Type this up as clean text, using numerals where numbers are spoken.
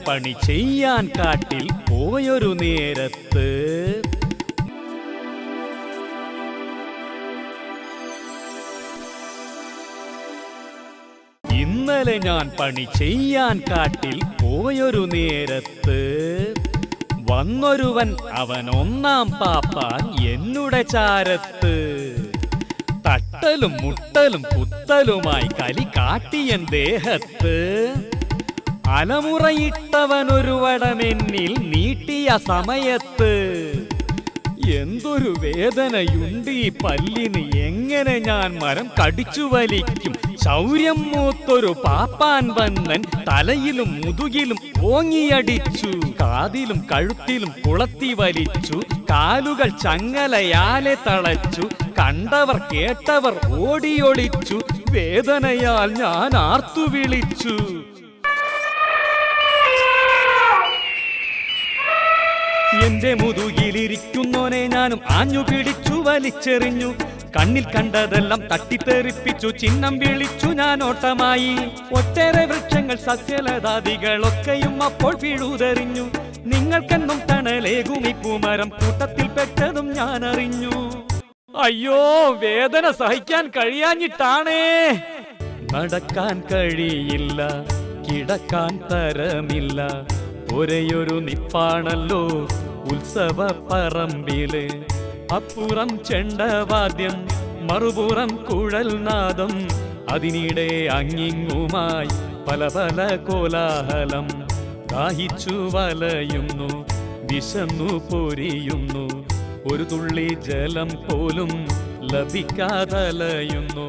പണി ചെയ്യാൻ കാട്ടിൽ പോയൊരു നേരത്ത് ഇന്നലെ ഞാൻ പണി ചെയ്യാൻ കാട്ടിൽ പോയൊരു നേരത്ത് വന്നൊരുവൻ അവൻ ഒന്നാം പാപ്പാൻ എന്നുടെ ചാരത്ത് തട്ടലും മുട്ടലും കുത്തലുമായി കലി കാട്ടിയൻ ദേഹത്ത് അലമുറയിട്ടവനൊരു വടമെന്നിൽ നീട്ടിയ സമയത്ത് എന്തൊരു വേദനയുണ്ട് ഈ പല്ലിന്, എങ്ങനെ ഞാൻ മരം കടിച്ചു വലിക്കും. ശൗര്യം മൂത്തൊരു പാപ്പാൻ വന്നൻ തലയിലും മുതുകിലും ഓങ്ങിയടിച്ചു, കാതിലും കഴുത്തിലും കുളത്തി വലിച്ചു, കാലുകൾ ചങ്ങലയാലെ തളച്ചു, കണ്ടവർ കേട്ടവർ ഓടിയൊളിച്ചു, വേദനയാൽ ഞാൻ ആർത്തു വിളിച്ചു. എന്റെ മുതുകിലിരിക്കുന്നോനെ ഞാനും ആഞ്ഞു പിടിച്ചു വലിച്ചെറിഞ്ഞു, കണ്ണിൽ കണ്ടതെല്ലാം തട്ടിത്തെറിപ്പിച്ചു, ചിഹ്നം വിളിച്ചു ഞാൻ ഓട്ടമായി. ഒട്ടേറെ വൃക്ഷങ്ങൾ സസ്യലതാദികളൊക്കെയും അപ്പോൾ പിഴുതെറിഞ്ഞു, നിങ്ങൾക്കെന്നും തണലേകും ഈ പൂമരം കൂട്ടത്തിൽ പെട്ടതും ഞാൻ അറിഞ്ഞു. അയ്യോ, വേദന സഹിക്കാൻ കഴിയാഞ്ഞിട്ടാണേ. നടക്കാൻ കഴിയില്ല, കിടക്കാൻ തരമില്ല, ഒരേയൊരു നിപ്പാണല്ലോ ഉത്സവ പറമ്പില്. അപ്പുറം ചെണ്ടവാദ്യം, മറുപുറം കുഴൽനാദം, അതിനിടെ അങ്ങിങ്ങുമായി പല പല കോലാഹലം. ദാഹിച്ചു വലയുന്നു, വിശന്നു പൊരിയുന്നു, ഒരു തുള്ളി ജലം പോലും ലഭിക്കാതലയുന്നു.